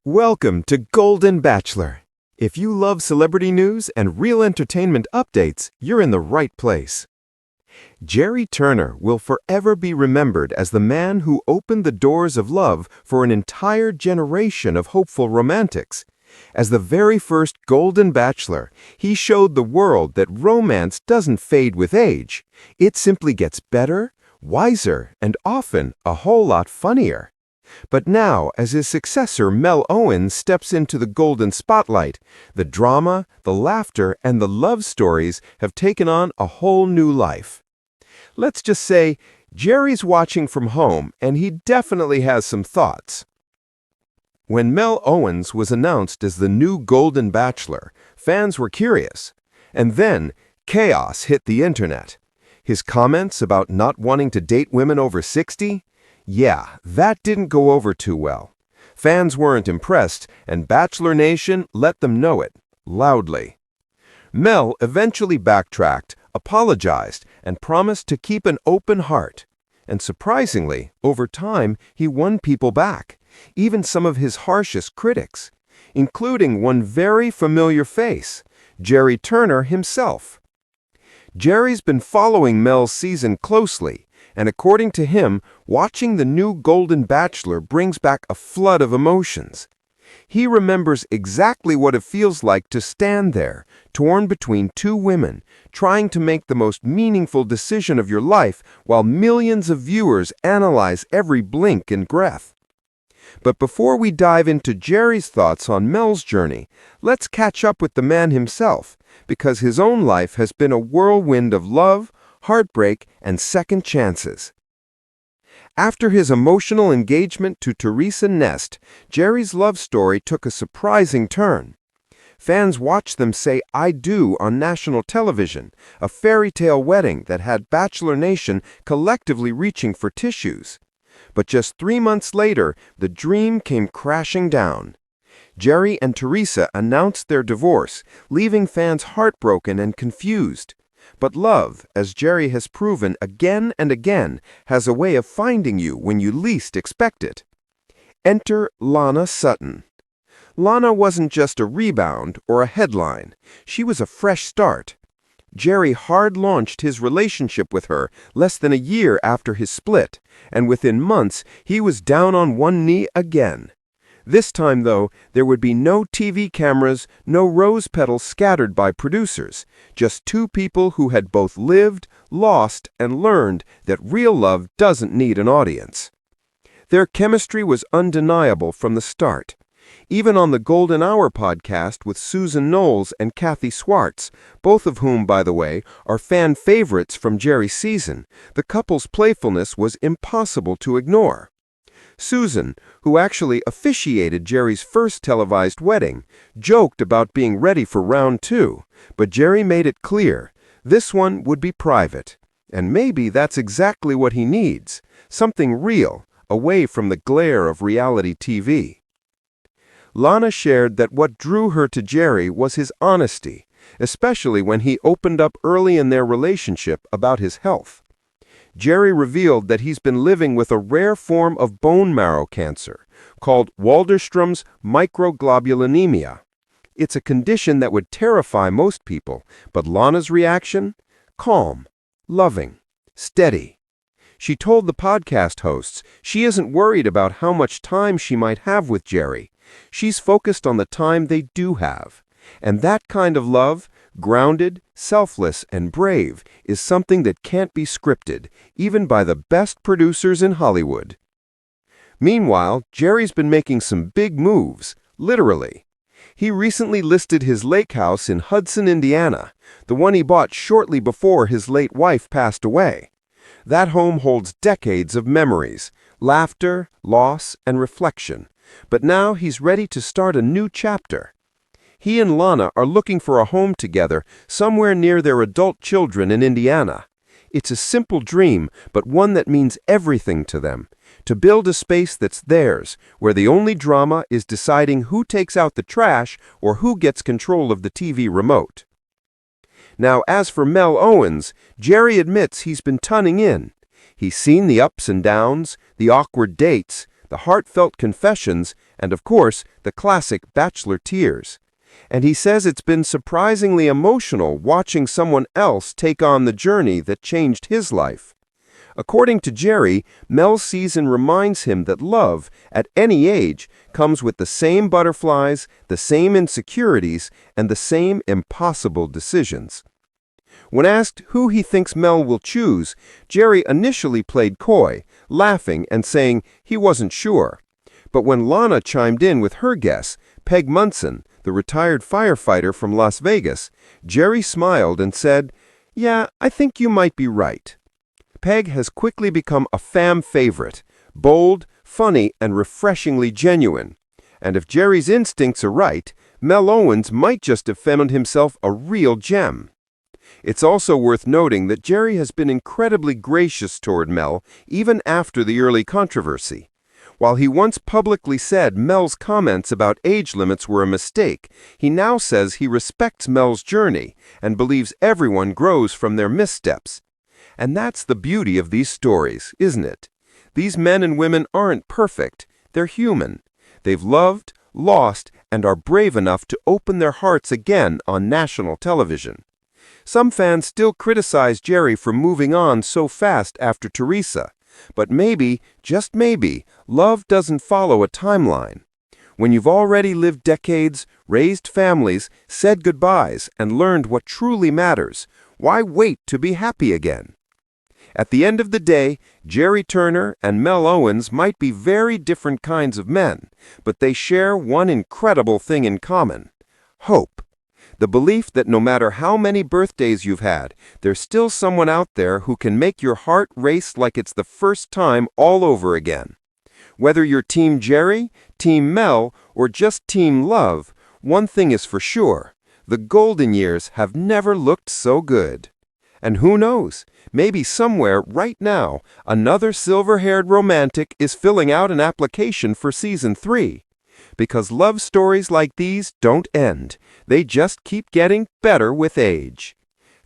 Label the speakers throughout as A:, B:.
A: Welcome to Golden Bachelor. If you love celebrity news and real entertainment updates, you're in the right place. Gerry Turner will forever be remembered as the man who opened the doors of love for an entire generation of hopeful romantics. As the very first Golden Bachelor, he showed the world that romance doesn't fade with age. It simply gets better, wiser, and often a whole lot funnier. But now, as his successor Mel Owens steps into the golden spotlight, the drama, the laughter, and the love stories have taken on a whole new life. Let's just say, Gerry's watching from home, and he definitely has some thoughts. When Mel Owens was announced as the new Golden Bachelor, fans were curious. And then, chaos hit the internet. His comments about not wanting to date women over 60? Yeah, that didn't go over too well. Fans weren't impressed, and Bachelor Nation let them know it, loudly. Mel eventually backtracked, apologized, and promised to keep an open heart. And surprisingly, over time, he won people back, even some of his harshest critics, including one very familiar face, Gerry Turner himself. Gerry's been following Mel's season closely, and according to him, watching the new Golden Bachelor brings back a flood of emotions. He remembers exactly what it feels like to stand there, torn between two women, trying to make the most meaningful decision of your life while millions of viewers analyze every blink and breath. But before we dive into Gerry's thoughts on Mel's journey, let's catch up with the man himself, because his own life has been a whirlwind of love, heartbreak, and second chances. After his emotional engagement to Teresa Nest, Gerry's love story took a surprising turn. Fans watched them say "I do" on national television, a fairy tale wedding that had Bachelor Nation collectively reaching for tissues. But just 3 months later, the dream came crashing down. Gerry and Teresa announced their divorce, leaving fans heartbroken and confused. But love, as Gerry has proven again and again, has a way of finding you when you least expect it. Enter Lana Sutton. Lana wasn't just a rebound or a headline. She was a fresh start. Gerry hard-launched his relationship with her less than a year after his split, and within months he was down on one knee again. This time, though, there would be no TV cameras, no rose petals scattered by producers, just two people who had both lived, lost, and learned that real love doesn't need an audience. Their chemistry was undeniable from the start. Even on the Golden Hour podcast with Susan Knowles and Kathy Swartz, both of whom, by the way, are fan favorites from Gerry's season, the couple's playfulness was impossible to ignore. Susan, who actually officiated Gerry's first televised wedding, joked about being ready for round 2, but Gerry made it clear this one would be private. And maybe that's exactly what he needs, something real, away from the glare of reality TV. Lana shared that what drew her to Gerry was his honesty, especially when he opened up early in their relationship about his health. Gerry revealed that he's been living with a rare form of bone marrow cancer called Waldenstrom's microglobulinemia. It's a condition that would terrify most people, but Lana's reaction? Calm, loving, steady. She told the podcast hosts she isn't worried about how much time she might have with Gerry. She's focused on the time they do have. And that kind of love, grounded, selfless, and brave, is something that can't be scripted, even by the best producers in Hollywood. Meanwhile, Gerry's been making some big moves, literally. He recently listed his lake house in Hudson, Indiana, the one he bought shortly before his late wife passed away. That home holds decades of memories, laughter, loss, and reflection. But now he's ready to start a new chapter. He and Lana are looking for a home together somewhere near their adult children in Indiana. It's a simple dream, but one that means everything to them. To build a space that's theirs, where the only drama is deciding who takes out the trash or who gets control of the TV remote. Now, as for Mel Owens, Gerry admits he's been tuning in. He's seen the ups and downs, the awkward dates, the heartfelt confessions, and of course, the classic Bachelor tears. And he says it's been surprisingly emotional watching someone else take on the journey that changed his life. According to Gerry, Mel's season reminds him that love, at any age, comes with the same butterflies, the same insecurities, and the same impossible decisions. When asked who he thinks Mel will choose, Gerry initially played coy, laughing and saying he wasn't sure. But when Lana chimed in with her guess, Peg Munson, the retired firefighter from Las Vegas, Gerry smiled and said, "Yeah, I think you might be right." Peg has quickly become a fan favorite, bold, funny, and refreshingly genuine. And if Gerry's instincts are right, Mel Owens might just have found himself a real gem. It's also worth noting that Gerry has been incredibly gracious toward Mel even after the early controversy. While he once publicly said Mel's comments about age limits were a mistake, he now says he respects Mel's journey and believes everyone grows from their missteps. And that's the beauty of these stories, isn't it? These men and women aren't perfect, they're human. They've loved, lost, and are brave enough to open their hearts again on national television. Some fans still criticize Gerry for moving on so fast after Teresa, but maybe, just maybe, love doesn't follow a timeline. When you've already lived decades, raised families, said goodbyes, and learned what truly matters, why wait to be happy again? At the end of the day, Gerry Turner and Mel Owens might be very different kinds of men, but they share one incredible thing in common: hope. The belief that no matter how many birthdays you've had, there's still someone out there who can make your heart race like it's the first time all over again. Whether you're Team Gerry, Team Mel, or just Team Love, one thing is for sure: the golden years have never looked so good. And who knows, maybe somewhere right now, another silver-haired romantic is filling out an application for Season 3. Because love stories like these don't end. They just keep getting better with age.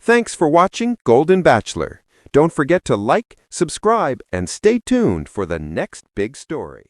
A: Thanks for watching Golden Bachelor. Don't forget to like, subscribe, and stay tuned for the next big story.